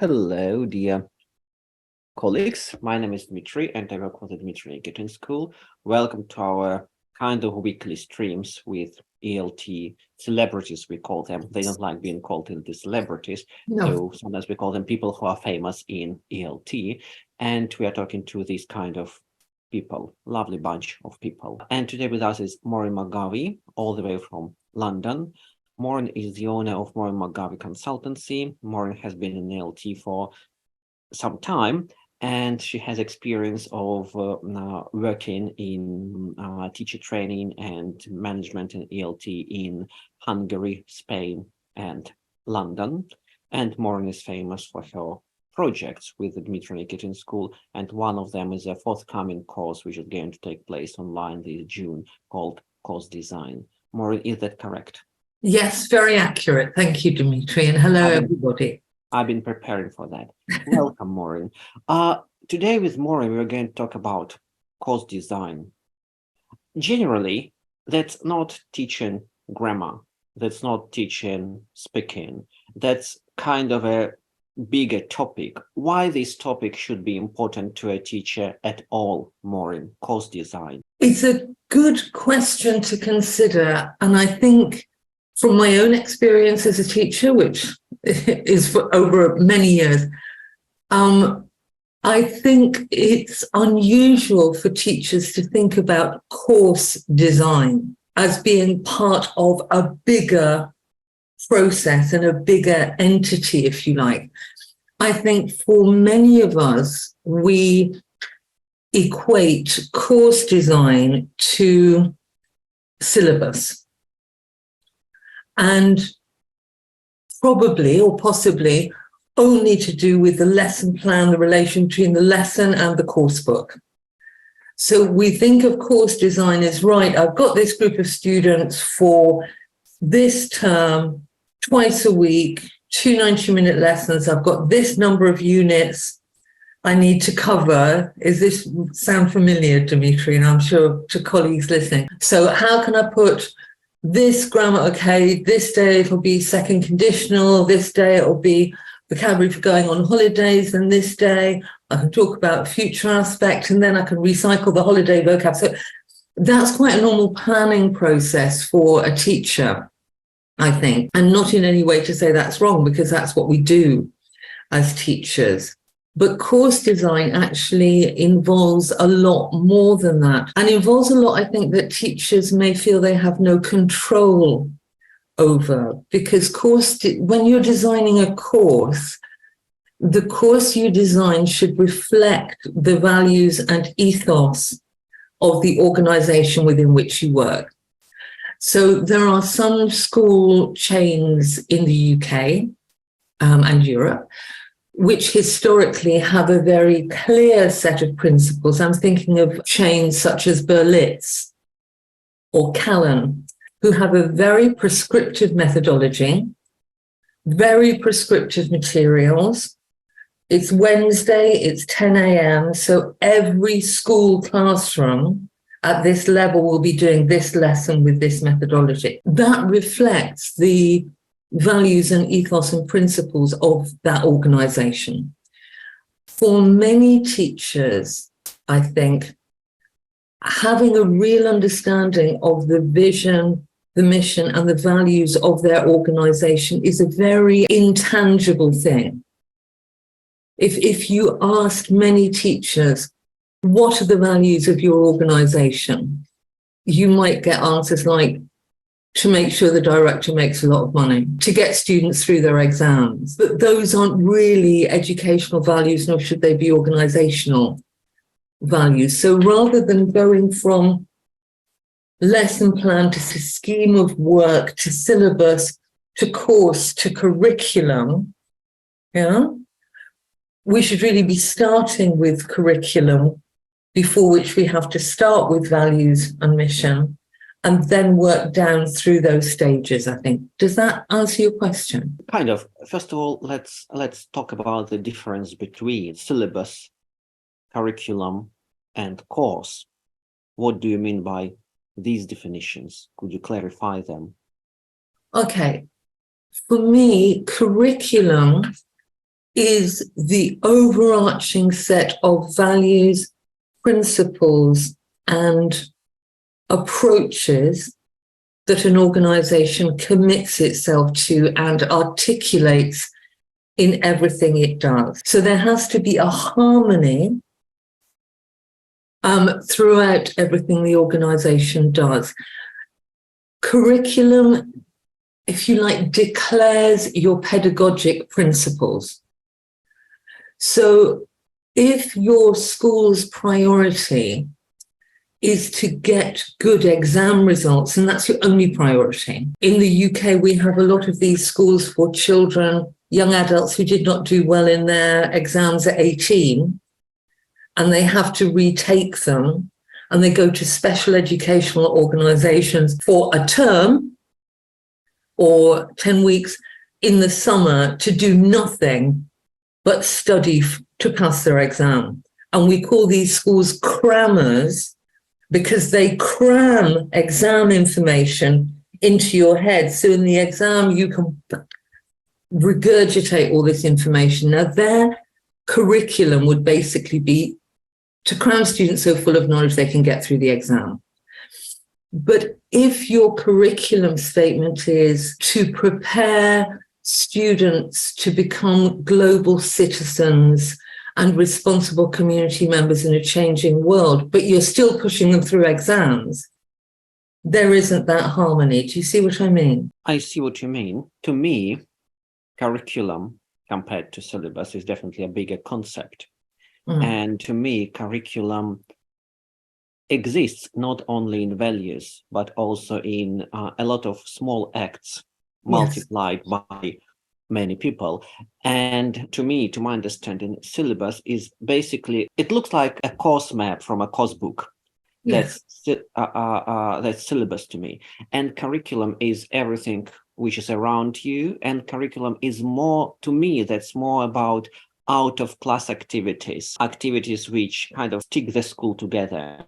Hello, dear colleagues. My name is Dmitry, and I work for the Dmitry Nikitin School. Welcome to our kind of weekly streams with ELT celebrities, we call them. They don't like being called the celebrities, so sometimes we call them people who are famous in ELT. And we are talking to these kind of people, lovely bunch of people. And today with us is Maureen McGarvey, all the way from London. Maureen is the owner of Maureen McGarvey Consultancy. Maureen has been in ELT for some time, and she has experience of working in teacher training and management in ELT in Hungary, Spain, and London. And Maureen is famous for her projects with the Dmitry Nikitin School, and one of them is a forthcoming course which is going to take place online this June called Course Design. Maureen, is that correct? Yes, very accurate. Thank you, Dmitry, and hello, everybody. I've been preparing for that. Welcome, Maureen. Today with Maureen, we're going to talk about course design. Generally, that's not teaching grammar. That's not teaching speaking. That's kind of a bigger topic. Why this topic should be important to a teacher at all, Maureen, course design? It's a good question to consider. And I think from my own experience as a teacher, which is for over many years, I think it's unusual for teachers to think about course design as being part of a bigger process and a bigger entity, if you like. I think for many of us, we equate course design to syllabus. And probably or possibly only to do with the lesson plan, the relation between the lesson and the course book. So we think of course design as, right, I've got this group of students for this term, twice a week, 2 90-minute lessons. I've got this number of units I need to cover. Is this sound familiar, Dmitry? And I'm sure to colleagues listening. So how can I put this grammar, okay, this day it'll be second conditional, this day it'll be vocabulary for going on holidays, and this day I can talk about future aspect, and then I can recycle the holiday vocab. So that's quite a normal planning process for a teacher, I think, and not in any way to say that's wrong, because that's what we do as teachers. But course design actually involves a lot more than that, and involves a lot, I think, that teachers may feel they have no control over, because when you're designing a course, the course you design should reflect the values and ethos of the organization within which you work. So there are some school chains in the UK and Europe which historically have a very clear set of principles. I'm thinking of chains such as Berlitz or Callan, who have a very prescriptive methodology, very prescriptive materials. It's Wednesday, it's 10 a.m. So every school classroom at this level will be doing this lesson with this methodology. That reflects the values and ethos and principles of that organization. For many teachers, I think, having a real understanding of the vision, the mission, and the values of their organization is a very intangible thing. If you ask many teachers, what are the values of your organization? You might get answers like, to make sure the director makes a lot of money, to get students through their exams. But those aren't really educational values, nor should they be organizational values. So rather than going from lesson plan to scheme of work to syllabus to course to curriculum, we should really be starting with curriculum, before which we have to start with values and mission, and then work down through those stages, I think. Does that answer your question? Kind of. First of all, let's talk about the difference between syllabus, curriculum, and course. What do you mean by these definitions? Could you clarify them? Okay. For me, curriculum is the overarching set of values, principles, and approaches that an organization commits itself to and articulates in everything it does. So there has to be a harmony throughout everything the organization does. Curriculum, if you like, declares your pedagogic principles. So if your school's priority is to get good exam results, and that's your only priority. In the UK, we have a lot of these schools for children, young adults who did not do well in their exams at 18, and they have to retake them, and they go to special educational organizations for a term or 10 weeks in the summer to do nothing but study to pass their exam. And we call these schools crammers because they cram exam information into your head. So in the exam, you can regurgitate all this information. Now, their curriculum would basically be to cram students so full of knowledge they can get through the exam. But if your curriculum statement is to prepare students to become global citizens and responsible community members in a changing world, but you're still pushing them through exams, there isn't that harmony. Do you see what I mean? I see what you mean. To me, curriculum compared to syllabus is definitely a bigger concept. And to me, curriculum exists not only in values, but also in a lot of small acts multiplied by many people. And to me, to my understanding, syllabus is basically, it looks like a course map from a course book. That's syllabus to me. And curriculum is everything which is around you. And curriculum is more, to me, that's more about out of class activities which kind of stick the school together.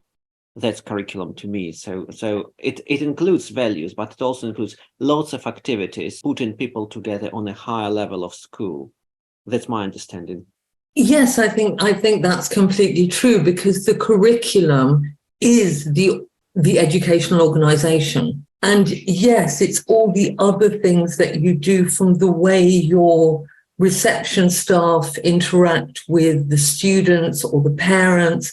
That's curriculum to me. So it includes values, but it also includes lots of activities putting people together on a higher level of school. That's my understanding. Yes, I think that's completely true, because the curriculum is the educational organization. And yes, it's all the other things that you do, from the way your reception staff interact with the students or the parents,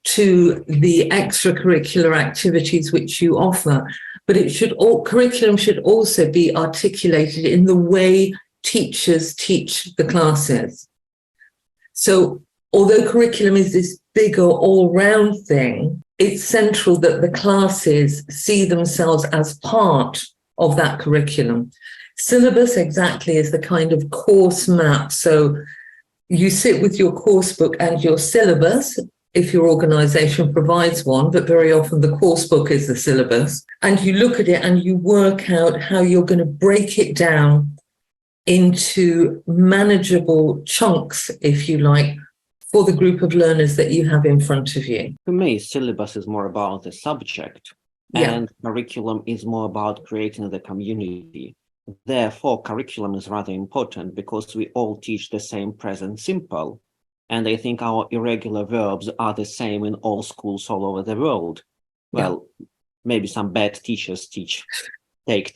to the extracurricular activities which you offer. But curriculum should also be articulated in the way teachers teach the classes. So although curriculum is this bigger all-round thing, it's central that the classes see themselves as part of that curriculum. Syllabus exactly is the kind of course map. So you sit with your course book and your syllabus, if your organization provides one, but very often the course book is the syllabus, and you look at it and you work out how you're going to break it down into manageable chunks, if you like, for the group of learners that you have in front of you. For me, syllabus is more about the subject, and curriculum is more about creating the community. Therefore, curriculum is rather important because we all teach the same present simple. And I think our irregular verbs are the same in all schools all over the world. Well, maybe some bad teachers teach take,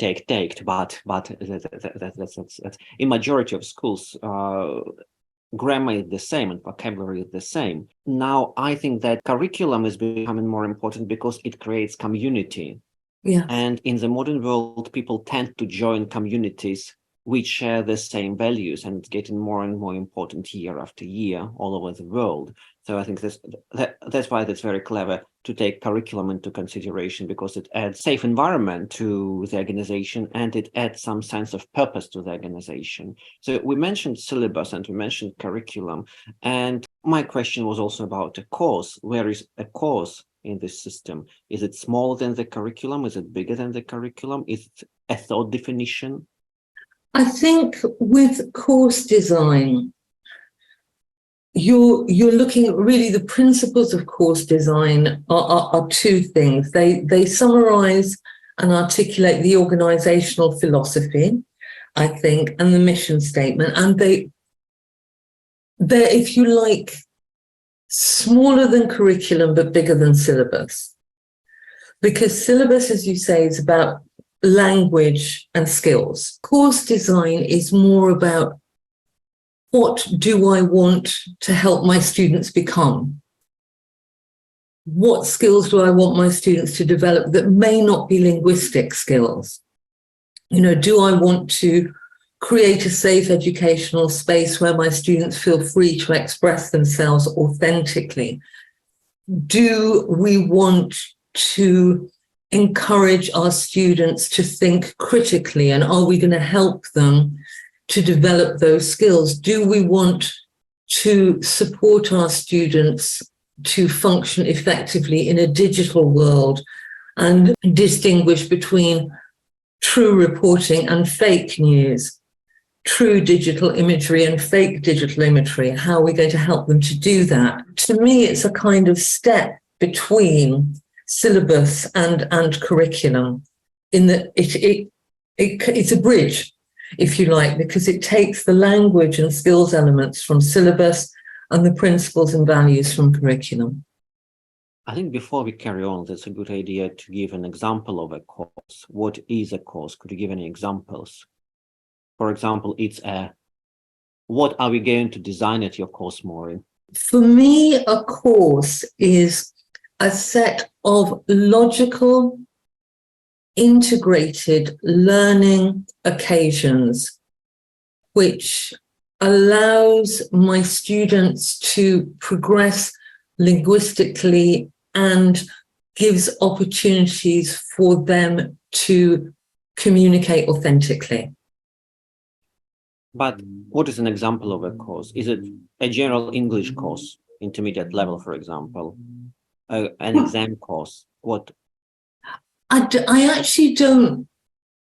but that's in majority of schools, grammar is the same and vocabulary is the same. Now, I think that curriculum is becoming more important because it creates community. Yeah. And in the modern world, people tend to join communities which share the same values, and it's getting more and more important year after year all over the world. So I think that's why that's very clever to take curriculum into consideration, because it adds safe environment to the organization and it adds some sense of purpose to the organization. So we mentioned syllabus and we mentioned curriculum, and my question was also about a course. Where is a course in this system? Is it smaller than the curriculum? Is it bigger than the curriculum? Is it a thought definition? I think with course design, you're looking at really the principles of course design are two things. They summarize and articulate the organizational philosophy, I think, and the mission statement. And they're, if you like, smaller than curriculum, but bigger than syllabus. Because syllabus, as you say, is about language and skills. Course design is more about what do I want to help my students become? What skills do I want my students to develop that may not be linguistic skills? You know, do I want to create a safe educational space where my students feel free to express themselves authentically? Do we want to encourage our students to think critically, and are we going to help them to develop those skills? Do we want to support our students to function effectively in a digital world and distinguish between true reporting and fake news, true digital imagery and fake digital imagery? How are we going to help them to do that? To me, it's a kind of step between syllabus and curriculum, in that it's a bridge, if you like, because it takes the language and skills elements from syllabus and the principles and values from curriculum. I think before we carry on, it's a good idea to give an example of a course. What is a course? Could you give any examples? For example, what are we going to design at your course, Maureen? For me, a course is a set of logical, integrated learning occasions, which allows my students to progress linguistically and gives opportunities for them to communicate authentically. But what is an example of a course? Is it a general English course, intermediate level, for example? An exam course? What? I actually don't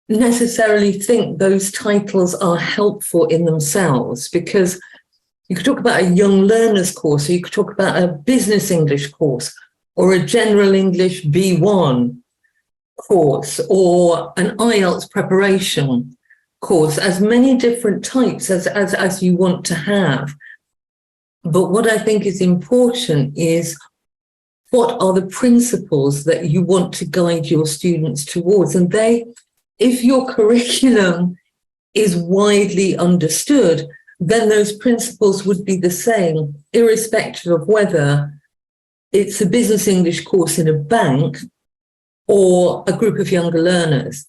necessarily think those titles are helpful in themselves, because you could talk about a young learners course, or you could talk about a business English course, or a general English B1 course, or an IELTS preparation course, as many different types as you want to have. But what I think is important is, what are the principles that you want to guide your students towards? And if your curriculum is widely understood, then those principles would be the same, irrespective of whether it's a business English course in a bank or a group of younger learners.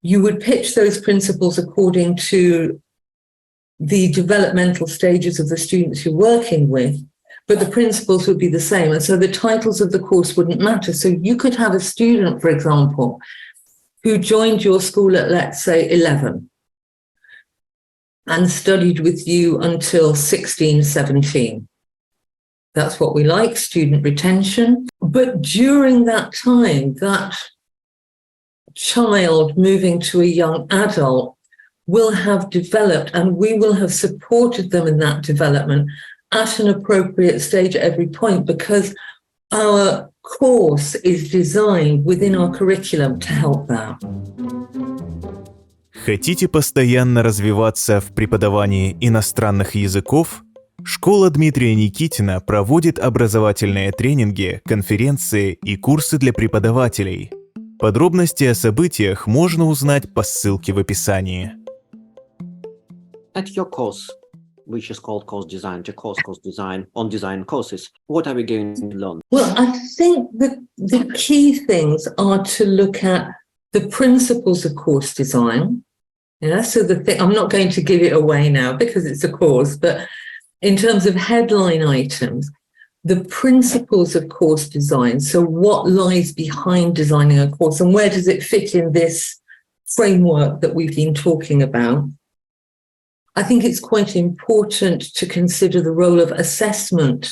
You would pitch those principles according to the developmental stages of the students you're working with, but the principles would be the same. And so the titles of the course wouldn't matter. So you could have a student, for example, who joined your school at, let's say, 11 and studied with you until 16, 17. That's what we like, student retention. But during that time, that child moving to a young adult will have developed, and we will have supported them in that development at an appropriate stage at every point, because our course is designed within our curriculum to help that. Хотите постоянно развиваться в преподавании иностранных языков? Школа Дмитрия Никитина проводит образовательные тренинги, конференции и курсы для преподавателей. Подробности о событиях можно узнать по ссылке в описании. At your course, which is called course design, course design on design courses, what are we going to learn? Well, I think the key things are to look at the principles of course design. Yeah, so I'm not going to give it away now because it's a course, but in terms of headline items, the principles of course design. So what lies behind designing a course, and where does it fit in this framework that we've been talking about? I think it's quite important to consider the role of assessment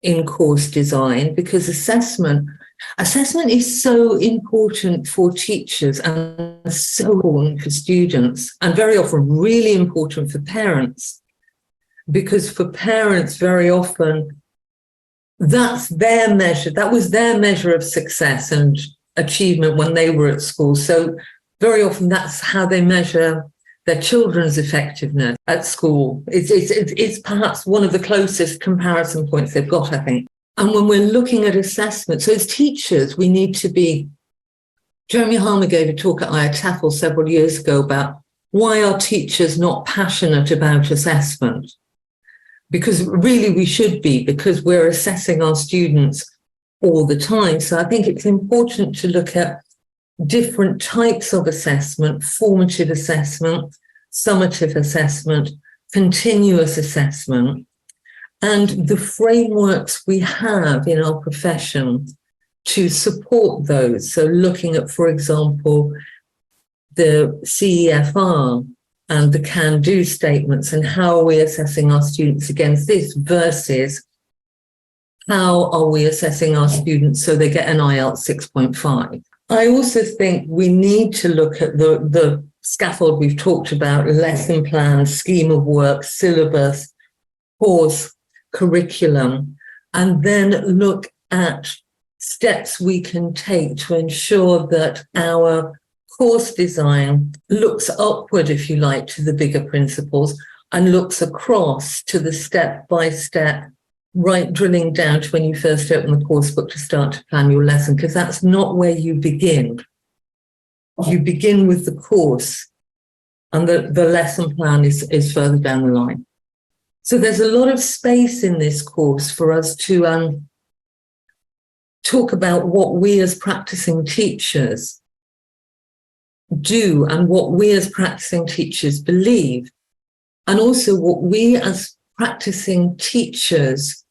in course design, because assessment is so important for teachers and so important for students, and very often really important for parents, because for parents very often that's their measure, that was their measure of success and achievement when they were at school. So very often that's how they measure their children's effectiveness at school. It's perhaps one of the closest comparison points they've got, I think. And when we're looking at assessment, so as teachers, we need to be, Jeremy Harmer gave a talk at IATEFL several years ago about why are teachers not passionate about assessment? Because really we should be, because we're assessing our students all the time. So I think it's important to look at different types of assessment: formative assessment, summative assessment, continuous assessment, and the frameworks we have in our profession to support those. So looking at, for example, the CEFR and the can-do statements, and how are we assessing our students against this versus how are we assessing our students so they get an IELTS 6.5. I also think we need to look at the scaffold we've talked about: lesson plan, scheme of work, syllabus, course, curriculum, and then look at steps we can take to ensure that our course design looks upward, if you like, to the bigger principles and looks across to the step-by-step, right, drilling down to when you first open the course book to start to plan your lesson, because that's not where you begin. You begin with the course, and the lesson plan is further down the line. So there's a lot of space in this course for us to talk about what we as practicing teachers do and what we as practicing teachers believe, and also what we as practicing teachers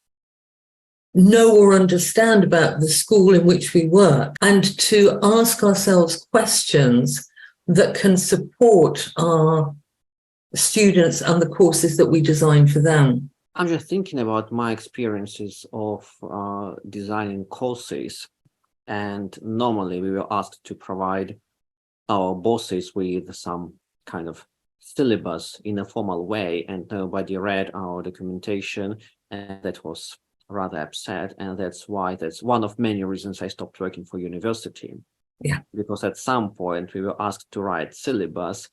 know or understand about the school in which we work, and to ask ourselves questions that can support our students and the courses that we design for them. I'm just thinking about my experiences of designing courses, and normally we were asked to provide our bosses with some kind of syllabus in a formal way, and nobody read our documentation, and that was rather upset. And that's one of many reasons I stopped working for university. Yeah. Because at some point we were asked to write syllabus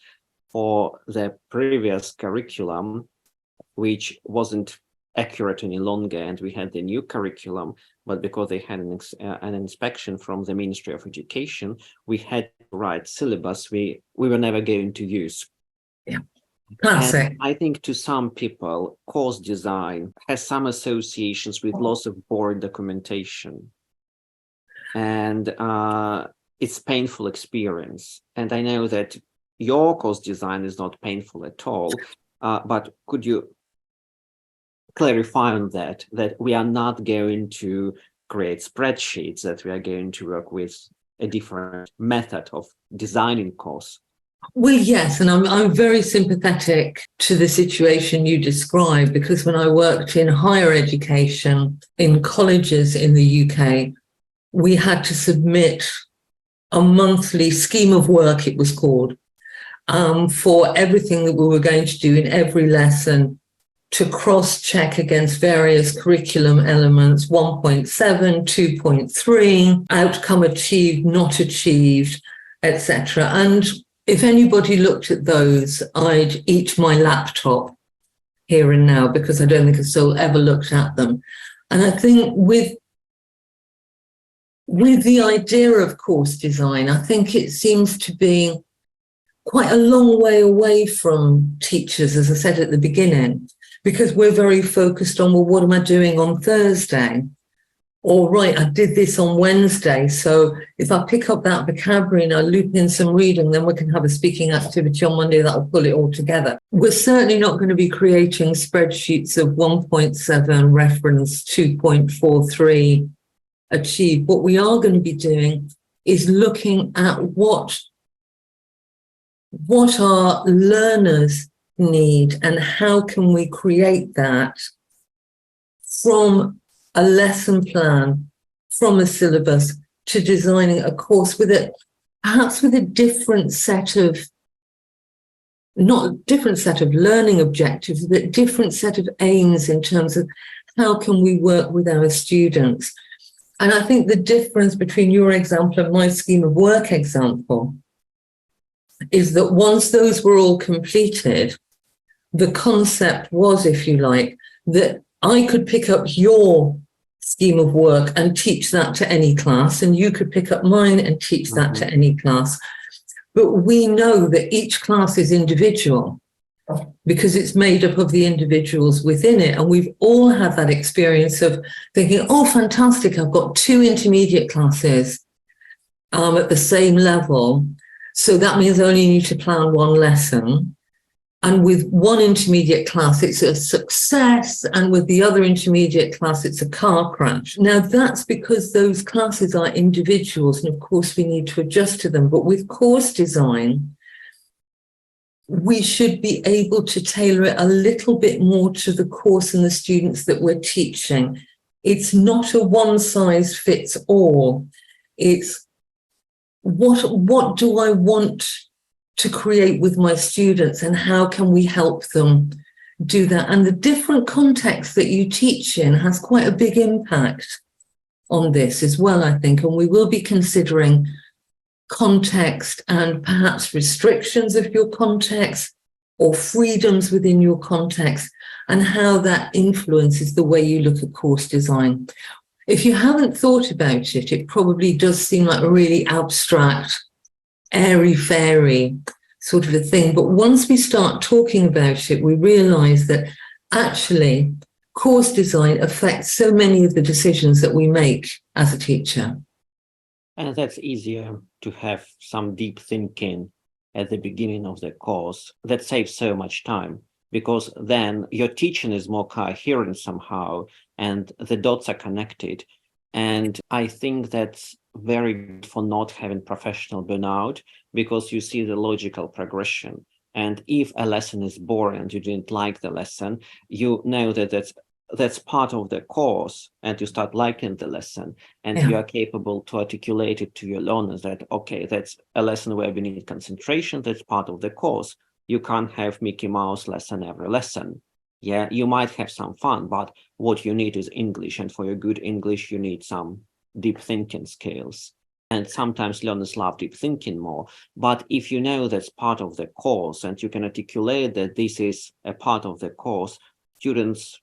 for the previous curriculum, which wasn't accurate any longer, and we had the new curriculum, but because they had an inspection from the Ministry of Education, we had to write syllabus we were never going to use. Yeah, classic. And I think to some people, course design has some associations with lots of boring documentation, and it's painful experience. And I know that your course design is not painful at all, but could you clarify on that we are not going to create spreadsheets, that we are going to work with a different method of designing course? Well, yes, and I'm very sympathetic to the situation you describe, because when I worked in higher education in colleges in the UK, we had to submit a monthly scheme of work, it was called, for everything that we were going to do in every lesson, to cross-check against various curriculum elements: 1.7, 2.3, outcome achieved, not achieved, etc. And if anybody looked at those, I'd eat my laptop here and now, because I don't think a soul ever looked at them. And I think with the idea of course design, I think it seems to be quite a long way away from teachers, as I said at the beginning, because we're very focused on, well, what am I doing on Thursday? Or, right, I did this on Wednesday, so if I pick up that vocabulary and I loop in some reading, then we can have a speaking activity on Monday that'll pull it all together. We're certainly not going to be creating spreadsheets of 1.7 reference, 2.43 achieved. What we are going to be doing is looking at what our learners need and how can we create that from a lesson plan, from a syllabus, to designing a course with it, perhaps with a different set of, not different set of learning objectives, but different set of aims in terms of how can we work with our students. And I think the difference between your example and my scheme of work example is that once those were all completed, the concept was, if you like, that I could pick up your scheme of work and teach that to any class, and you could pick up mine and teach that to any class. But we know that each class is individual because it's made up of the individuals within it. And we've all had that experience of thinking, oh, fantastic, I've got 2 intermediate classes at the same level. So that means I only need to plan 1 lesson. And with 1 intermediate class, it's a success. And with the other intermediate class, it's a car crash. Now, that's because those classes are individuals. And of course, we need to adjust to them. But with course design, we should be able to tailor it a little bit more to the course and the students that we're teaching. It's not a one-size-fits-all. It's what do I want to create with my students, and how can we help them do that? And the different context that you teach in has quite a big impact on this as well, I think. And we will be considering context and perhaps restrictions of your context or freedoms within your context, and how that influences the way you look at course design. If you haven't thought about it, it probably does seem like a really abstract, airy-fairy sort of a thing. But once we start talking about it, we realize that actually course design affects so many of the decisions that we make as a teacher. And that's easier to have some deep thinking at the beginning of the course. That saves so much time, because then your teaching is more coherent somehow and the dots are connected. And I think that's very good for not having professional burnout, because you see the logical progression. And if a lesson is boring and you didn't like the lesson, you know that that's part of the course, and you start liking the lesson, and you are capable to articulate it to your learners that, okay, that's a lesson where we need concentration, that's part of the course. You can't have Mickey Mouse lesson every lesson. Yeah, you might have some fun, but what you need is English, and for your good English, you need some deep thinking skills. And sometimes learners love deep thinking more. But if you know that's part of the course and you can articulate that this is a part of the course, students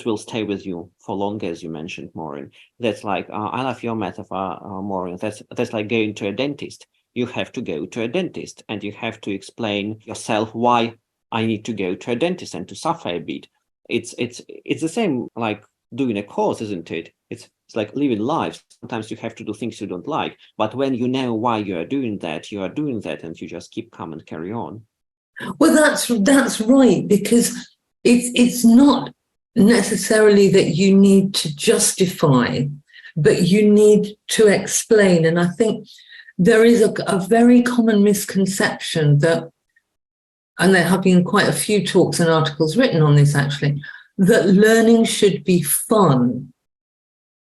will stay with you for longer, as you mentioned, Maureen. That's like, I love your metaphor, Maureen. That's like going to a dentist. You have to go to a dentist and you have to explain yourself why I need to go to a dentist and to suffer a bit. It's the same like doing a course, isn't it? It's like living life. Sometimes you have to do things you don't like, but when you know why you are doing that, and you just keep calm and carry on. Well, that's right, because it's not necessarily that you need to justify, but you need to explain. And I think there is a very common misconception that, and there have been quite a few talks and articles written on this actually, that learning should be fun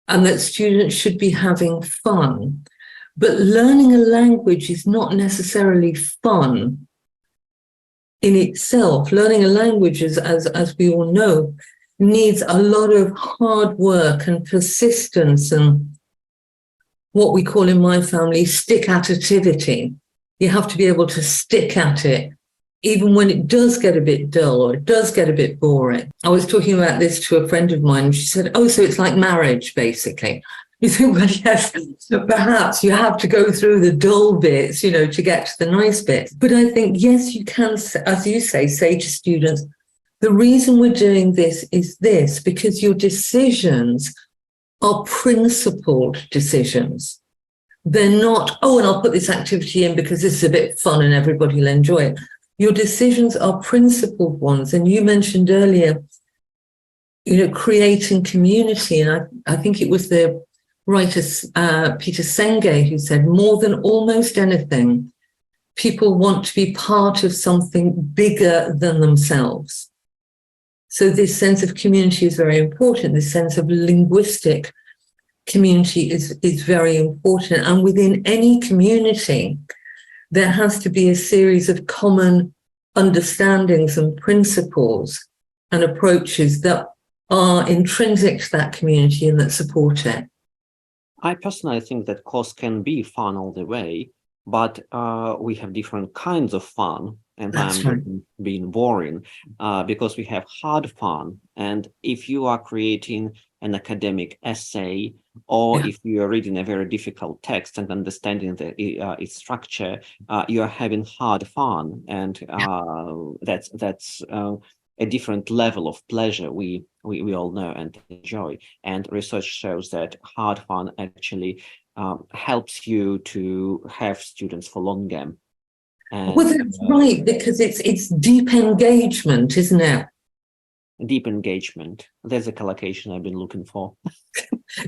and that students should be having fun. But learning a language is not necessarily fun in itself. Learning a language, as we all know, needs a lot of hard work and persistence and what we call in my family stick-at-itivity. You have to be able to stick at it, even when it does get a bit dull or it does get a bit boring. I was talking about this to a friend of mine, and she said, oh, so it's like marriage, basically. You think, well, yes, perhaps you have to go through the dull bits, to get to the nice bits. But I think, yes, you can, as you say to students, the reason we're doing this is this, because your decisions are principled decisions. They're not, oh, and I'll put this activity in because this is a bit fun and everybody will enjoy it. Your decisions are principled ones. And you mentioned earlier, creating community. And I think it was the writer Peter Senge who said, more than almost anything, people want to be part of something bigger than themselves. So this sense of community is very important. This sense of linguistic community is very important. And within any community, there has to be a series of common understandings and principles and approaches that are intrinsic to that community and that support it. I personally think that course can be fun all the way, but we have different kinds of fun, and That's I'm right. being boring because we have hard fun. And if you are creating an academic essay, or Yeah. if you are reading a very difficult text and understanding its structure, you are having hard fun, and that's a different level of pleasure we all know and enjoy. And research shows that hard fun actually helps you to have students for longer. And Well, that's right, because it's deep engagement, isn't it? deep engagement. There's a collocation I've been looking for.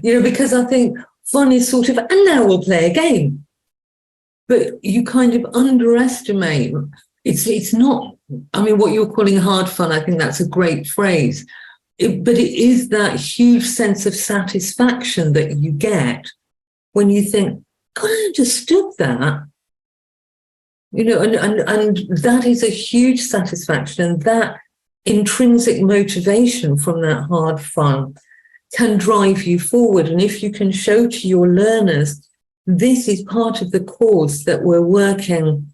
Because I think fun is sort of, and now we'll play a game. But you kind of underestimate, it's not, I mean, what you're calling hard fun, I think that's a great phrase. But it is that huge sense of satisfaction that you get when you think, God, I understood that. And that is a huge satisfaction. And that intrinsic motivation from that hard fun can drive you forward. And if you can show to your learners, this is part of the course that we're working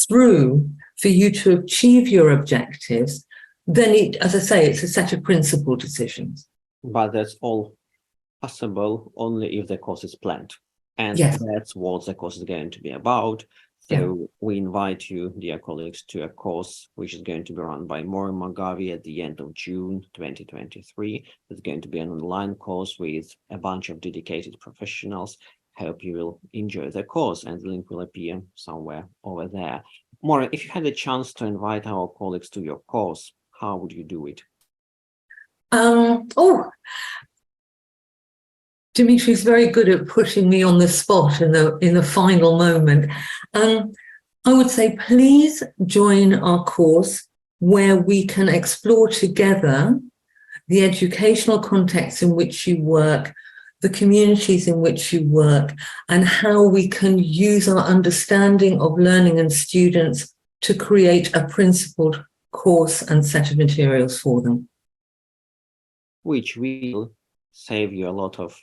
through for you to achieve your objectives, then it, as I say, it's a set of principal decisions. But that's all possible only if the course is planned. And Yes. that's what the course is going to be about. So we invite you, dear colleagues, to a course which is going to be run by Maureen McGarvey at the end of June 2023. It's going to be an online course with a bunch of dedicated professionals. Hope you will enjoy the course, and the link will appear somewhere over there. Maureen, if you had a chance to invite our colleagues to your course, how would you do it? Dmitry's very good at putting me on the spot in the final moment. I would say, please join our course where we can explore together the educational context in which you work, the communities in which you work, and how we can use our understanding of learning and students to create a principled course and set of materials for them. Which will save you a lot of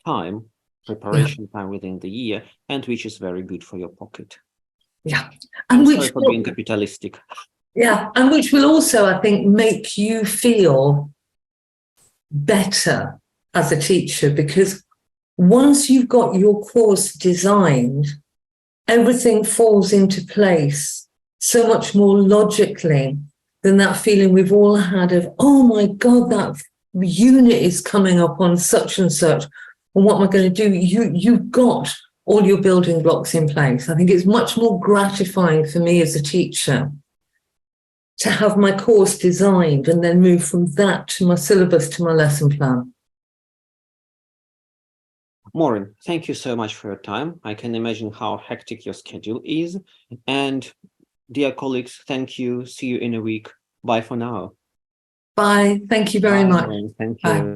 time, preparation time within the year, and which is very good for your pocket. Yeah. I'm And sorry for being capitalistic. Yeah, and which will also, I think, make you feel better as a teacher, because once you've got your course designed, everything falls into place so much more logically than that feeling we've all had of, oh my God, that unit is coming up on such and such, and what am I going to do? You've got all your building blocks in place. I think it's much more gratifying for me as a teacher to have my course designed and then move from that to my syllabus to my lesson plan. Maureen, thank you so much for your time. I can imagine how hectic your schedule is. And dear colleagues, thank you. See you in a week. Bye for now. Bye. Thank you very much. Maureen. Thank Bye. you.